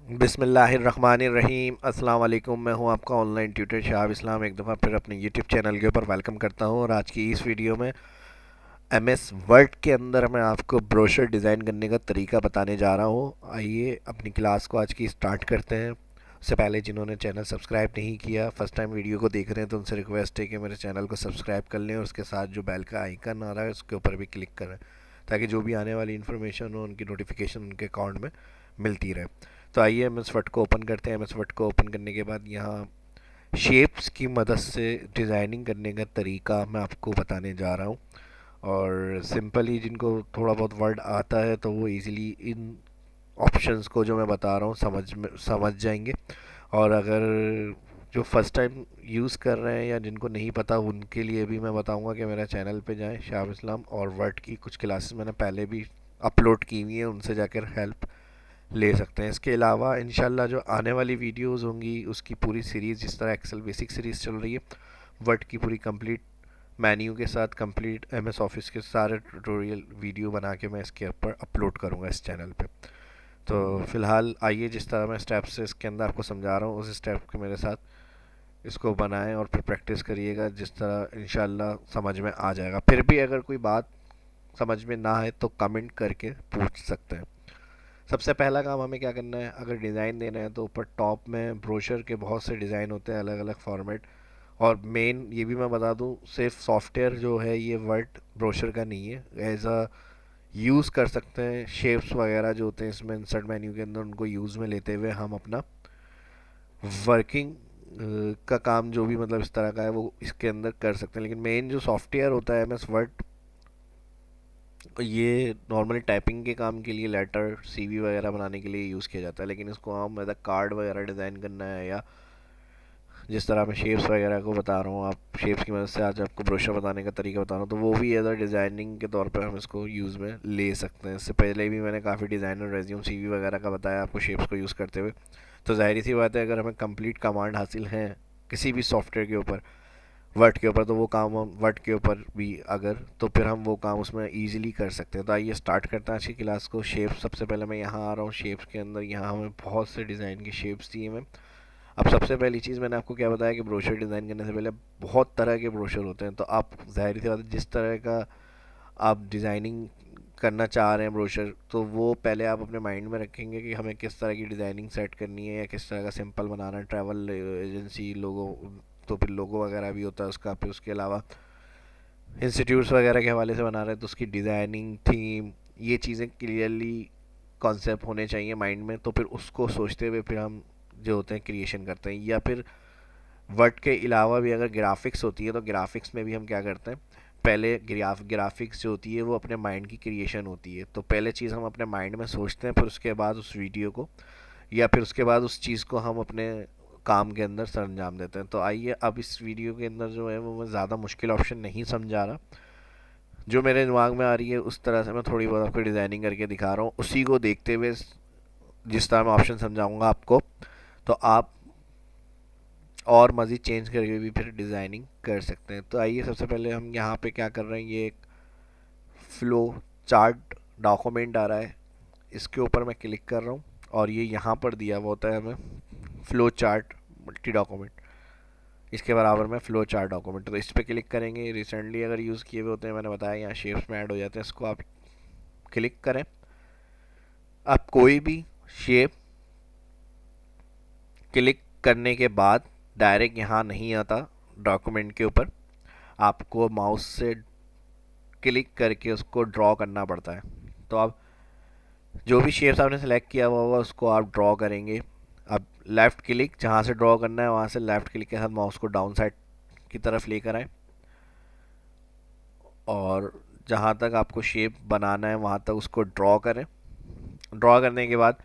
बिस्मिल्लाहिर्रहमानिर्रहीम। अस्सलाम वालेकुम। मैं हूं आपका ऑनलाइन ट्यूटर शाह इस्लाम, एक दफ़ा फिर अपने यूट्यूब चैनल के ऊपर वेलकम करता हूं। और आज की इस वीडियो में एमएस वर्ड के अंदर मैं आपको ब्रोशर डिज़ाइन करने का तरीका बताने जा रहा हूं। आइए अपनी क्लास को आज की स्टार्ट करते हैं। उससे पहले जिन्होंने चैनल सब्सक्राइब नहीं किया, फर्स्ट टाइम वीडियो को देख रहे हैं, तो उनसे रिक्वेस्ट है कि मेरे चैनल को सब्सक्राइब कर लें और उसके साथ जो बेल का आइकन आ रहा है उसके ऊपर भी क्लिक करें, ताकि जो भी आने वाली इन्फॉर्मेशन हो उनकी नोटिफिकेशन उनके अकाउंट में मिलती रहे। तो आइए एम एस वर्ड को ओपन करते हैं। एम एस वर्ड को ओपन करने के बाद यहाँ शेप्स की मदद से डिज़ाइनिंग करने का तरीका मैं आपको बताने जा रहा हूँ। और सिंपली जिनको थोड़ा बहुत वर्ड आता है तो वो इजीली इन ऑप्शंस को जो मैं बता रहा हूँ समझ जाएंगे। और अगर जो फर्स्ट टाइम यूज़ कर रहे हैं या जिनको नहीं पता, उनके लिए भी मैं बताऊंगा कि मेरा चैनल पे जाएं शाह इस्लाम, और वर्ड की कुछ क्लासेस मैंने पहले भी अपलोड की हुई हैं, उनसे जाकर हेल्प ले सकते हैं। इसके अलावा इंशाल्लाह जो आने वाली वीडियोस होंगी उसकी पूरी सीरीज़, जिस तरह एक्सेल बेसिक सीरीज़ चल रही है, वर्ड की पूरी कंप्लीट मेन्यू के साथ, कंप्लीट एमएस ऑफिस के सारे ट्यूटोरियल वीडियो बना के मैं इसके ऊपर अपलोड करूँगा इस चैनल पे। तो फ़िलहाल आइए जिस तरह मैं स्टेप से इसके अंदर आपको समझा रहा हूँ उस स्टेप के मेरे साथ इसको बनाएं और फिर प्रैक्टिस करिएगा, जिस तरह इंशाल्लाह समझ में आ जाएगा। फिर भी अगर कोई बात समझ में ना आए तो कमेंट करके पूछ सकते हैं। सबसे पहला काम हमें क्या करना है, अगर डिज़ाइन देना है तो ऊपर टॉप में ब्रोशर के बहुत से डिज़ाइन होते हैं, अलग अलग फॉर्मेट। और मेन ये भी मैं बता दूं, सिर्फ सॉफ्टवेयर जो है ये वर्ड ब्रोशर का नहीं है, एज अ यूज़ कर सकते हैं। शेप्स वगैरह जो होते हैं इसमें इंसर्ट मेन्यू के अंदर, उनको यूज़ में लेते हुए हम अपना वर्किंग का काम जो भी मतलब इस तरह का है वो इसके अंदर कर सकते हैं। लेकिन मेन जो सॉफ्टवेयर होता है एम एस वर्ड, ये नॉर्मली टाइपिंग के काम के लिए, लेटर सीवी वगैरह बनाने के लिए यूज़ किया जाता है। लेकिन इसको हम एज कार्ड वगैरह डिज़ाइन करना है, या जिस तरह मैं शेप्स वगैरह को बता रहा हूँ, आप शेप्स की मदद से आज आपको ब्रोशर बताने का तरीका बता रहा हूँ, तो वो भी एज अ डिज़ाइनिंग के तौर पर हम इसको यूज़ में ले सकते हैं। इससे पहले भी मैंने काफ़ी डिज़ाइन और रेज्यूम सीवी वगैरह का बताया आपको शेप्स को यूज़ करते हुए। तो ज़ाहिर सी बात है, अगर हमें कंप्लीट कमांड हासिल है किसी भी सॉफ्टवेयर के ऊपर, वर्ड के ऊपर, तो वो काम हम वर्ड के ऊपर भी अगर, तो फिर हम वो काम उसमें ईजिली कर सकते हैं। तो आइए स्टार्ट करते हैं आज की क्लास को। शेप्स, सबसे पहले मैं यहाँ आ रहा हूँ शेप्स के अंदर। यहाँ हमें बहुत से डिज़ाइन की शेप्स दिए हैं। अब सबसे पहली चीज़ मैंने आपको क्या बताया कि ब्रोशर डिज़ाइन करने से पहले बहुत तरह के ब्रोशर होते हैं। तो आप ज़ाहिर सी बात है, जिस तरह का आप डिज़ाइनिंग करना चाह रहे हैं ब्रोशर, तो वो पहले आप अपने माइंड में रखेंगे कि हमें किस तरह की डिज़ाइनिंग सेट करनी है, या किस तरह का सिंपल बनाना है। ट्रैवल एजेंसी लोगो, तो फिर लोगो वगैरह भी होता है उसका। फिर उसके अलावा इंस्टीट्यूट्स वगैरह के हवाले से बना रहे हैं तो उसकी डिज़ाइनिंग, थीम, ये चीज़ें क्लियरली कॉन्सेप्ट होने चाहिए माइंड में। तो फिर उसको सोचते हुए फिर हम जो होते हैं क्रिएशन करते हैं। या फिर वर्ड के अलावा भी अगर ग्राफिक्स होती है तो ग्राफिक्स में भी हम क्या करते हैं, पहले ग्राफिक्स जो होती है वो अपने माइंड की क्रिएशन होती है। तो पहले चीज़ हम अपने माइंड में सोचते हैं, फिर उसके बाद उस वीडियो को, या फिर उसके बाद उस चीज़ को हम अपने काम के अंदर सर अंजाम देते हैं। तो आइए अब इस वीडियो के अंदर जो है वो मैं ज़्यादा मुश्किल ऑप्शन नहीं समझा रहा, जो मेरे दिमाग में आ रही है उस तरह से मैं थोड़ी बहुत आपको डिज़ाइनिंग करके दिखा रहा हूँ। उसी को देखते हुए जिस तरह मैं ऑप्शन समझाऊंगा आपको, तो आप और मज़ीद चेंज करके भी फिर डिज़ाइनिंग कर सकते हैं। तो आइए सबसे पहले हम यहाँ पे क्या कर रहे हैं, ये एक फ्लो चार्ट डॉक्यूमेंट आ रहा है, इसके ऊपर मैं क्लिक कर रहा हूँ। और ये यहाँ पर दिया हुआ होता है हमें फ्लो चार्ट मल्टी डॉक्यूमेंट, इसके बराबर में फ्लो चार्ट डॉक्यूमेंट। तो इस पर क्लिक करेंगे, रिसेंटली अगर यूज़ किए हुए होते हैं, मैंने बताया यहाँ शेप्स में ऐड हो जाते हैं, इसको आप क्लिक करें। अब कोई भी शेप क्लिक करने के बाद डायरेक्ट यहाँ नहीं आता डॉक्यूमेंट के ऊपर, आपको माउस से क्लिक करके उसको ड्रॉ करना पड़ता है। तो आप जो भी शेप्स आपने सेलेक्ट किया हुआ होगा उसको आप ड्रॉ करेंगे। अब लेफ़्ट क्लिक, जहाँ से ड्रॉ करना है वहाँ से लेफ़्ट क्लिक के साथ माउस को डाउन साइड की तरफ लेकर आए, और जहाँ तक आपको शेप बनाना है वहाँ तक उसको ड्रॉ करें। ड्रॉ करने के बाद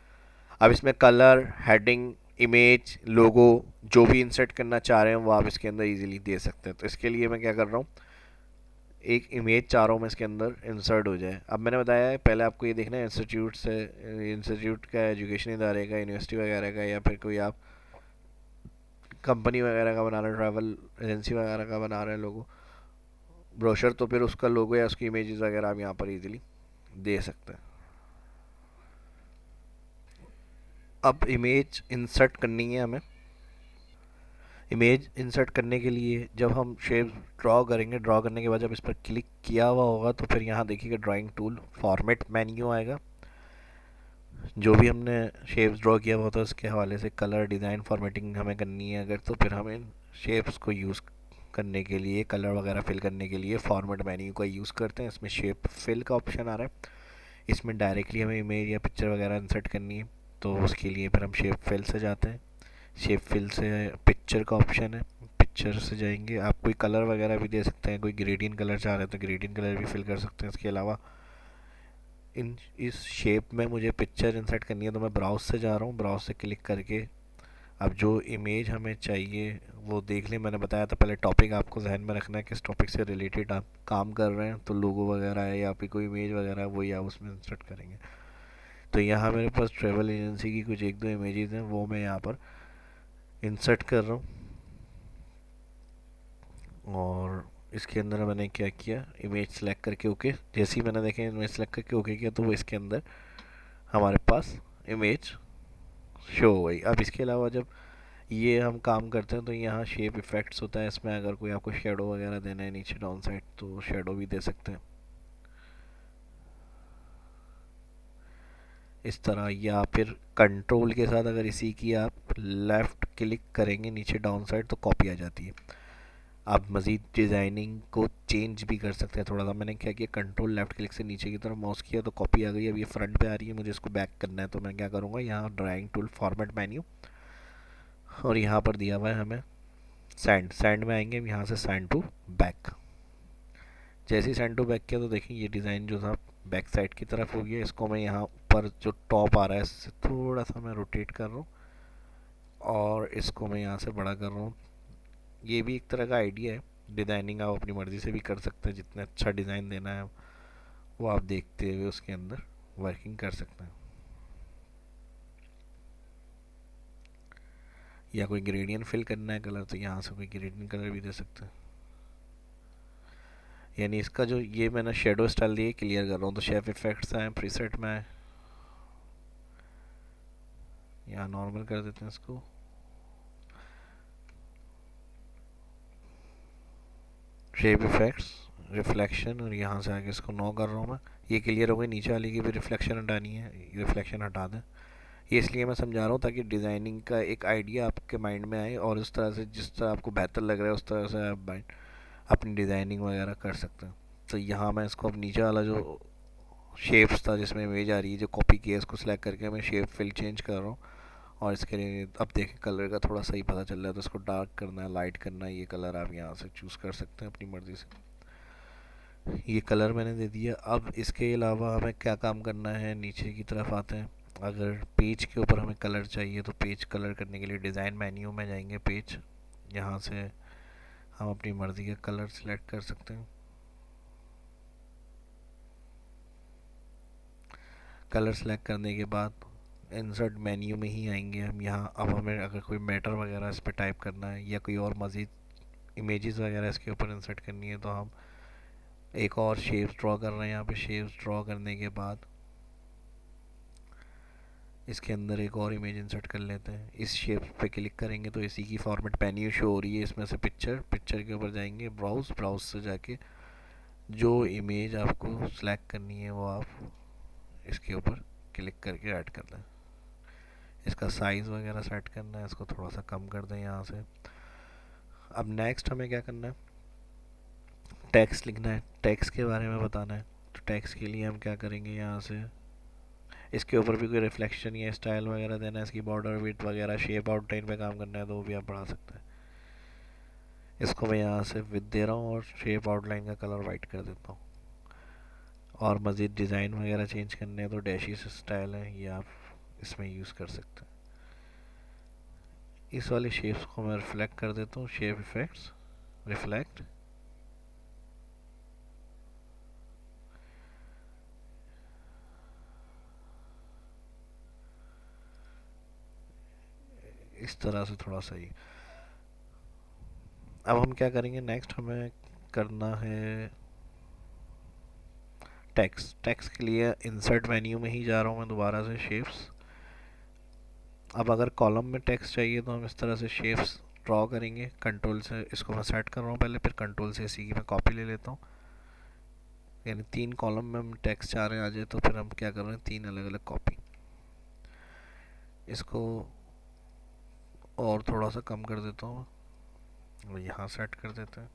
अब इसमें कलर, हेडिंग, इमेज, लोगो जो भी इंसर्ट करना चाह रहे हैं वो आप इसके अंदर इजीली दे सकते हैं। तो इसके लिए मैं क्या कर रहा हूँ, एक इमेज चाह रहा हूँ मैं इसके अंदर इंसर्ट हो जाए। अब मैंने बताया है पहले आपको ये देखना है इंस्टीट्यूट से, इंस्टीट्यूट का, एजुकेशन इदारे का, यूनिवर्सिटी वगैरह का, या फिर कोई आप कंपनी वगैरह का बना रहे हैं, ट्रैवल एजेंसी वगैरह का बना रहे हैं लोगो ब्रोशर, तो फिर उसका लोगो या उसकी इमेजेस वगैरह आप यहाँ पर इजीली दे सकते हैं। अब इमेज इंसर्ट करनी है हमें। इमेज इंसर्ट करने के लिए जब हम शेप ड्रॉ करेंगे, ड्रॉ करने के बाद जब इस पर क्लिक किया हुआ होगा तो फिर यहाँ देखिएगा ड्राइंग टूल फॉर्मेट मेन्यू आएगा। जो भी हमने शेप्स ड्रॉ किया हुआ था उसके हवाले से कलर डिज़ाइन फॉर्मेटिंग हमें करनी है अगर, तो फिर हमें शेप्स को यूज़ करने के लिए, कलर वगैरह फिल करने के लिए फॉर्मेट मेन्यू का यूज़ करते हैं। इसमें शेप फिल का ऑप्शन आ रहा है, इसमें डायरेक्टली हमें इमेज या पिक्चर वगैरह इंसर्ट करनी है तो उसके लिए फिर हम शेप फिल से जाते हैं। शेप फिल से पिक्चर का ऑप्शन है, पिक्चर से जाएंगे। आप कोई कलर वगैरह भी दे सकते हैं, कोई ग्रेडियंट कलर चाह रहे हैं तो ग्रेडियंट कलर भी फिल कर सकते हैं। इसके अलावा इन इस शेप में मुझे पिक्चर इंसर्ट करनी है तो मैं ब्राउज से जा रहा हूँ, ब्राउज से क्लिक करके अब जो इमेज हमें चाहिए वो देख लें। मैंने बताया था पहले टॉपिक आपको जहन में रखना है, किस टॉपिक से रिलेटेड आप काम कर रहे हैं, तो लोगो वगैरह है या फिर कोई इमेज वगैरह है वही आप उसमें इंसर्ट करेंगे। तो यहाँ मेरे पास ट्रेवल एजेंसी की कुछ एक दो इमेजेस हैं, वो मैं यहाँ पर इंसर्ट कर रहा हूँ। और इसके अंदर मैंने क्या किया, इमेज सेलेक्ट करके ओके, जैसे ही मैंने देखा इमेज सेलेक्ट करके ओके किया तो वो इसके अंदर हमारे पास इमेज शो हो गई। अब इसके अलावा जब ये हम काम करते हैं तो यहाँ शेप इफ़ेक्ट्स होता है, इसमें अगर कोई आपको शेडो वगैरह देना है नीचे डाउन साइड तो शेडो भी दे सकते हैं इस तरह। या फिर कंट्रोल के साथ अगर इसी की आप लेफ़्ट क्लिक करेंगे नीचे डाउन साइड तो कॉपी आ जाती है। आप मज़ीद डिज़ाइनिंग को चेंज भी कर सकते हैं थोड़ा सा। मैंने क्या किया, कंट्रोल लेफ़्ट क्लिक से नीचे की तरफ माउस किया तो कॉपी आ गई। अब ये फ्रंट पे आ रही है, मुझे इसको बैक करना है तो मैं क्या करूँगा, यहाँ ड्राइंग टूल फॉर्मेट मेन्यू और यहाँ पर दिया हुआ है हमें सैंड, सैंड में आएंगे यहाँ से सैंड टू बैक। जैसे ही सेंड टू बैक किया तो देखिए ये डिज़ाइन जो था बैक साइड की तरफ हो गया। इसको मैं यहाँ पर जो टॉप आ रहा है इससे थोड़ा सा मैं रोटेट कर रहा हूँ और इसको मैं यहाँ से बड़ा कर रहा हूँ। ये भी एक तरह का आइडिया है, डिज़ाइनिंग आप अपनी मर्ज़ी से भी कर सकते हैं, जितना अच्छा डिज़ाइन देना है वो आप देखते हुए उसके अंदर वर्किंग कर सकते हैं। या कोई ग्रेडियंट फिल करना है कलर तो यहाँ से कोई ग्रेडियंट कलर भी दे सकते हैं। यानी इसका जो ये मैंने शेडो स्टाइल दिए क्लियर कर रहा हूँ। तो शेप इफेक्ट्स आए, प्रीसेट में आए, यहाँ नॉर्मल कर देते हैं इसको। शेप इफेक्ट्स, रिफ्लेक्शन और यहाँ से आगे इसको नो कर रहा हूँ मैं। ये क्लियर हो गई। नीचे वाली की भी रिफ्लेक्शन हटानी है, रिफ्लेक्शन हटा दें। ये इसलिए मैं समझा रहा हूँ ताकि डिज़ाइनिंग का एक आइडिया आपके माइंड में आए और उस तरह से जिस तरह आपको बेहतर लग रहा है उस तरह से आप अपनी डिज़ाइनिंग वगैरह कर सकते हैं। तो यहाँ मैं इसको अब नीचे वाला जो शेप्स था जिसमें इमेज आ रही है जो कॉपी किया है इसको सिलेक्ट करके मैं शेप फिल चेंज कर रहा हूँ। और इसके लिए अब देखें कलर का थोड़ा सही पता चल रहा है तो इसको डार्क करना है, लाइट करना है, ये कलर आप यहाँ से चूज़ कर सकते हैं अपनी मर्ज़ी से। ये कलर मैंने दे दिया। अब इसके अलावा हमें क्या काम करना है, नीचे की तरफ आते हैं। अगर पेज के ऊपर हमें कलर चाहिए तो पेज कलर करने के लिए डिज़ाइन मेन्यू में जाएंगे, पेज, यहाँ से हम अपनी मर्ज़ी का कलर सिलेक्ट कर सकते हैं। कलर सेलेक्ट करने के बाद इंसर्ट मेन्यू में ही आएंगे हम यहाँ। अब हमें अगर कोई मैटर वगैरह इस पर टाइप करना है या कोई और मज़ीद इमेजेस वगैरह इसके ऊपर इंसर्ट करनी है तो हम एक और शेप्स ड्रॉ कर रहे हैं। यहाँ पे शेप्स ड्रॉ करने के बाद इसके अंदर एक और इमेज इंसर्ट कर लेते हैं। इस शेप पे क्लिक करेंगे तो इसी की फॉर्मेट मेन्यू शो हो रही है, इसमें से पिक्चर, पिक्चर के ऊपर जाएंगे ब्राउज, ब्राउज से जाके जो इमेज आपको सेलेक्ट करनी है वो आप इसके ऊपर क्लिक करके ऐड कर दें। इसका साइज़ वगैरह सेट करना है, इसको थोड़ा सा कम कर दें यहाँ से। अब नेक्स्ट हमें क्या करना है, टेक्स्ट लिखना है, टेक्स्ट के बारे में बताना है। तो टेक्स्ट के लिए हम क्या करेंगे, यहाँ से इसके ऊपर भी कोई रिफ्लेक्शन या स्टाइल वगैरह देना है, इसकी बॉर्डर विड्थ वगैरह शेप आउटलाइन पे काम करना है तो वो भी आप बढ़ा सकते हैं। इसको मैं यहाँ से विद दे रहा हूँ और शेप आउटलाइन का कलर वाइट कर देता हूँ। और मज़ीद डिज़ाइन वगैरह चेंज करने हैं तो डैशिस स्टाइल है ये आप इसमें यूज़ कर सकते हैं। इस वाले शेप्स को मैं रिफ्लेक्ट कर देता हूँ, शेप इफेक्ट्स, रिफ्लेक्ट, इस तरह से थोड़ा सा ही। अब हम क्या करेंगे नेक्स्ट, हमें करना है टेक्स्ट। टेक्स्ट के लिए इंसर्ट मेन्यू में ही जा रहा हूँ मैं दोबारा से, शेप्स, अब अगर कॉलम में टेक्स्ट चाहिए तो हम इस तरह से शेप्स ड्रॉ करेंगे। कंट्रोल से इसको मैं सेट कर रहा हूँ पहले, फिर कंट्रोल से इसी की मैं कॉपी ले लेता हूँ। यानी 3 कॉलम में हम टेक्स्ट चाह रहे हैं आ जाए, तो फिर हम क्या कर रहे हैं, 3 अलग अलग कॉपी। इसको और थोड़ा सा कम कर देता हूँ और यहाँ सेट कर देते हैं।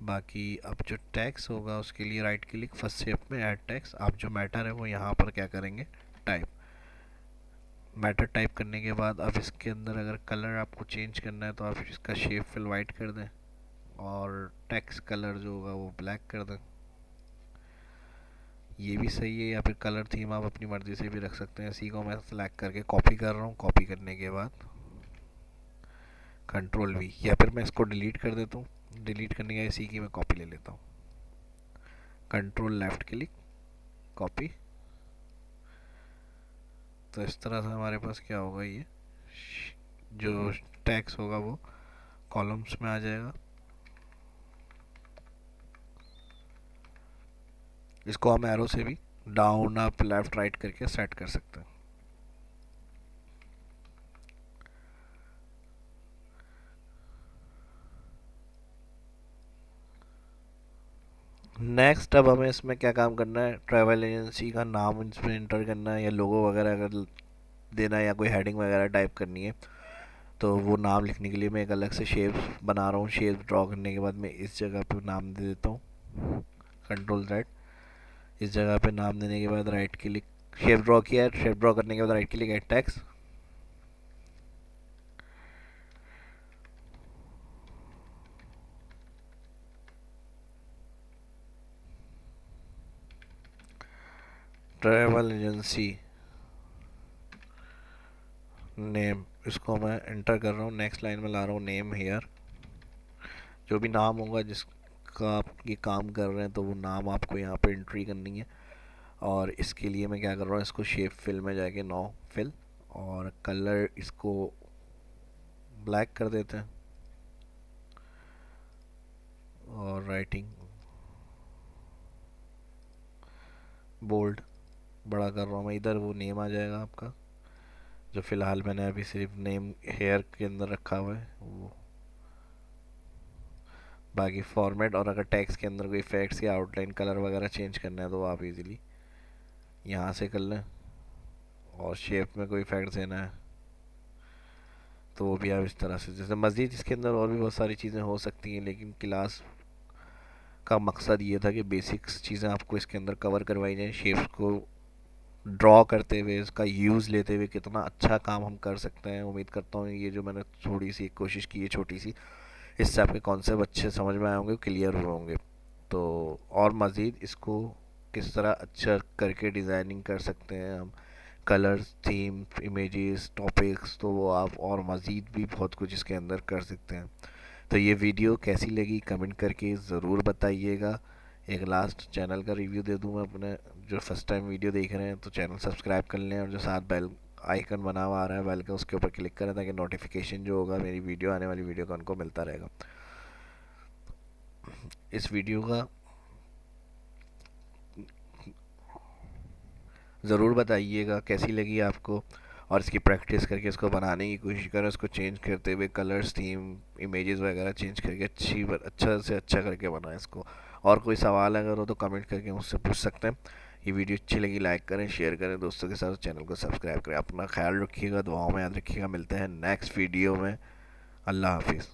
बाकी अब जो टैक्स होगा उसके लिए राइट क्लिक, फर्स्ट शेप में ऐड टैक्स। आप जो मैटर है वो यहाँ पर क्या करेंगे, टाइप। मैटर टाइप करने के बाद अब इसके अंदर अगर कलर आपको चेंज करना है तो आप इसका शेप फिल वाइट कर दें और टेक्स्ट कलर जो होगा वो ब्लैक कर दें। ये भी सही है, या फिर कलर थीम आप अपनी मर्ज़ी से भी रख सकते हैं। इसी को मैं सेलेक्ट करके कॉपी कर रहा हूँ। कॉपी करने के बाद कंट्रोल वी, या फिर मैं इसको डिलीट कर देता हूँ। डिलीट करने के इसी की मैं कॉपी ले लेता हूँ। Control left click, copy. तो इस तरह से हमारे पास क्या होगा, ये जो टैक्स होगा वो कॉलम्स में आ जाएगा। इसको हम एरो से भी डाउन अप लेफ्ट राइट करके सेट कर सकते हैं। नेक्स्ट अब हमें इसमें क्या काम करना है, ट्रैवल एजेंसी का नाम इसमें इंटर करना है, या लोगो वगैरह अगर देना है या कोई हेडिंग वगैरह टाइप करनी है तो वो नाम लिखने के लिए मैं एक अलग से शेप बना रहा हूँ। शेप ड्रॉ करने के बाद मैं इस जगह पे नाम दे देता हूँ, कंट्रोल राइट। इस जगह पे नाम देने के बाद राइट क्लिक, शेप ड्रॉ किया है, शेप ड्रॉ करने के बाद right click, add text. Travel agency name, इसको मैं एंटर कर रहा हूँ। नेक्स्ट लाइन में ला रहा हूँ नेम हेयर। जो भी नाम होगा जिसका आप ये काम कर रहे हैं तो वो नाम आपको यहाँ पे एंट्री करनी है। और इसके लिए मैं क्या कर रहा हूँ, इसको शेप फिल में जाके नो फिल, और कलर इसको ब्लैक कर देते हैं। और राइटिंग बोल्ड बड़ा कर रहा हूँ मैं। इधर वो नेम आ जाएगा आपका, जो फ़िलहाल मैंने अभी सिर्फ नेम हेयर के अंदर रखा हुआ है वो। बाकी फॉर्मेट, और अगर टेक्स्ट के अंदर कोई इफेक्ट्स या आउटलाइन कलर वगैरह चेंज करना है तो आप इजीली यहाँ से कर लें। और शेप में कोई इफेक्ट्स देना है तो वो भी आप इस तरह से, जैसे मज़ीद इसके अंदर और भी बहुत सारी चीज़ें हो सकती हैं, लेकिन क्लास का मकसद ये था कि बेसिक्स चीज़ें आपको इसके अंदर कवर करवाई जाएँ। शेप्स को ड्रॉ करते हुए, इसका यूज़ लेते हुए कितना अच्छा काम हम कर सकते हैं। उम्मीद करता हूँ ये जो मैंने थोड़ी सी कोशिश की है छोटी सी, इससे आपके कॉन्सेप्ट अच्छे समझ में आए होंगे, क्लियर हुए होंगे। तो और मज़ीद इसको किस तरह अच्छा करके डिज़ाइनिंग कर सकते हैं हम, कलर्स, थीम, इमेजेस, टॉपिक्स, तो वो आप और मज़ीद भी बहुत कुछ इसके अंदर कर सकते हैं। तो ये वीडियो कैसी लगी कमेंट करके ज़रूर बताइएगा। एक लास्ट चैनल का रिव्यू दे दूँ मैं अपने, जो फर्स्ट टाइम वीडियो देख रहे हैं तो चैनल सब्सक्राइब कर लें, और जो साथ बेल आइकन बना हुआ आ रहा है बेल का, उसके ऊपर क्लिक करें ताकि नोटिफिकेशन जो होगा मेरी वीडियो, आने वाली वीडियो का, उनको मिलता रहेगा। इस वीडियो का ज़रूर बताइएगा कैसी लगी आपको, और इसकी प्रैक्टिस करके इसको बनाने की कोशिश करें। इसको चेंज करते हुए कलर्स, थीम, इमेजेस वगैरह चेंज करके अच्छा से अच्छा करके बनाएं इसको। और कोई सवाल अगर हो तो कमेंट करके मुझसे पूछ सकते हैं। ये वीडियो अच्छी लगी लाइक करें, शेयर करें दोस्तों के साथ, चैनल को सब्सक्राइब करें। अपना ख्याल रखिएगा, दुआओं में याद रखिएगा। मिलते हैं नेक्स्ट वीडियो में। अल्लाह हाफिज़।